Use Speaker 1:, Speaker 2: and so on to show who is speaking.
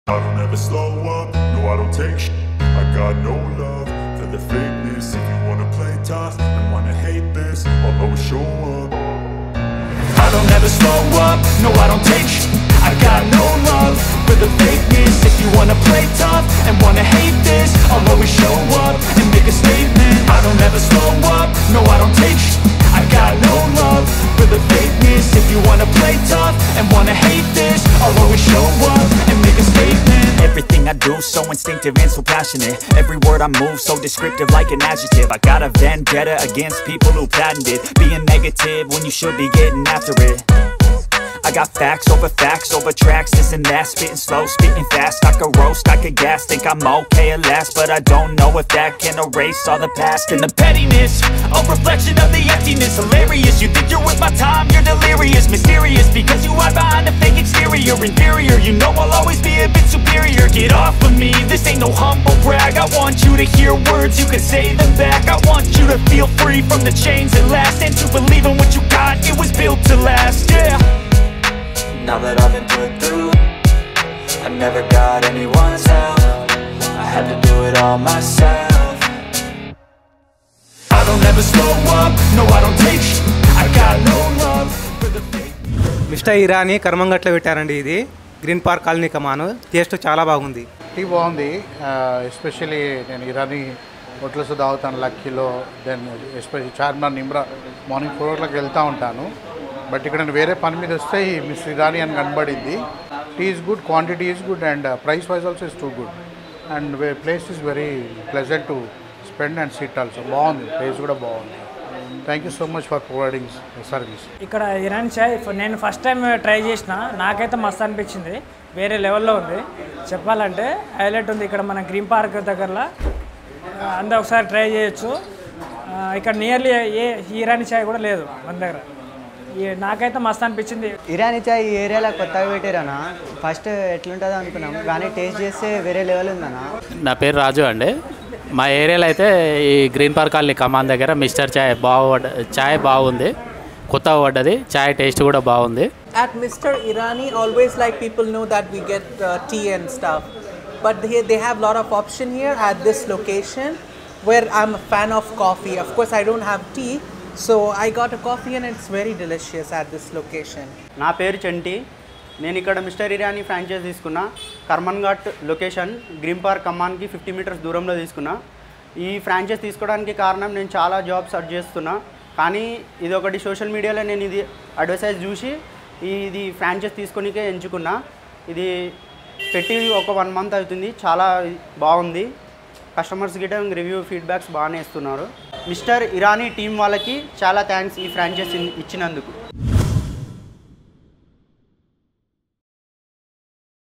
Speaker 1: I don't ever slow up, no I don't take shit. I got no love for the fakeness. If you wanna play tough and wanna hate this, I'll always show up. I don't ever slow up, no I don't take shit. I got no love for the fakeness. If you wanna play tough and wanna hate this, I'll always show up and make a statement. I don't ever slow up, no I don't take shit. I got no love for the fakeness. If you wanna play tough and wanna hate this, I'll always show up and make a statement.
Speaker 2: Everything I do so instinctive and so passionate. Every word I move so descriptive like an adjective. I got a vendetta against people who patented being negative when you should be getting after it. I got facts over tracks, this and that. Spitting slow, spitting fast, I could roast, I could gas. Think I'm okay at last, but I don't know if that can erase all the past. And the pettiness, a reflection of the emptiness. Hilarious, you think you're with my time, you're delirious. Mysterious, because you hide behind a fake exterior. Inferior, you know I'll always be a bit superior. Get off of me, this ain't no humble brag. I want you to hear words, you can say them back. I want you to feel free from the chains that last, and to believe in what you got, it was built to last, yeah. Now that I've been put through, I never got anyone's help. I had to do it all myself.
Speaker 1: I don't ever slow up, no I don't take shit. I got no love for the fake.
Speaker 3: Mister Irani కర్మంగట్లో పెట్టారండి. ఇది green park colony Kaman. Taste చాలా బాగుంది.
Speaker 4: Tea బాగుంది. Especially నేను Irani hotels తాగుతాను లక్కీలో, then especially Charminar Nimrah morning 4 o'clock వెళ్తూ ఉంటాను. బట్ ఇక్కడ నేను వేరే పని మీద వస్తే ఈ మిస్ ఇరానీ అని కనబడింది. Tea is good, quantity is good, and price wise also is too good, and place is very pleasant to spend and sit also. బాగుంది, ప్లేస్ కూడా బాగుంది. Thank you so much for providing service.
Speaker 5: ఇక్కడ ఇరానీ చాయ్ నేను first time try చేసిన, నాకైతే మస్తు అనిపించింది. వేరే లెవెల్లో ఉంది చెప్పాలంటే. హైలైట్ ఉంది ఇక్కడ మన గ్రీన్ పార్క్ దగ్గరలో. అందరూ ఒకసారి ట్రై చేయొచ్చు. ఇక్కడ నియర్లీ ఏ ఇరానీ చాయ్ కూడా లేదు మన దగ్గర. నాకైతే మస్తు అనిపించింది.
Speaker 6: ఇరానీ చాయ్ ఈ ఏరియాలో కొత్తగా పెట్టారన్నా. ఫస్ట్ ఎట్లుంటుందో అనుకున్నాం, కానీ టేస్ట్ చేస్తే వేరే లెవెల్ ఉందన్నా.
Speaker 7: నా పేరు రాజు అండి. మా ఏరియాలో అయితే ఈ గ్రీన్ పార్క్ కాలనీ కమాన్ దగ్గర మిస్టర్ చాయ్ బాగుంది, కొత్తగా పడ్డది. చాయ్ టేస్ట్ కూడా బాగుంది.
Speaker 8: At Mr. Irani, always like people know that we get tea and stuff, but they have lot of option here at this location where I'm a fan of coffee. Of course I don't have tea, so I got a coffee and it's very delicious at this location.
Speaker 9: నా పేరు చంటి. నేను ఇక్కడ mister Irani franchise తీసుకున్నా. Karman Ghat location green park కమ్మాన్కి 50 meters దూరంలో తీసుకున్నా. ఈ franchise తీసుకోవడానికి కారణం నేను చాలా జాబ్ సర్చ్ చేస్తున్నా, కానీ ఇది ఒకటి సోషల్ మీడియాలో నేను ఇది అడ్వర్టైజ్ చూసి ఇది ఫ్రాంచైజ్ తీసుకొనికే ఎంచుకున్నా. ఇది పెట్టి ఒక 1 month అవుతుంది. చాలా బాగుంది. కస్టమర్స్ గిట్ట రివ్యూ ఫీడ్బ్యాక్స్ బాగానే ఇస్తున్నారు. మిస్టర్ ఇరానీ టీం వాళ్ళకి చాలా థ్యాంక్స్ ఈ ఫ్రాంచైజ్ ఇచ్చినందుకు.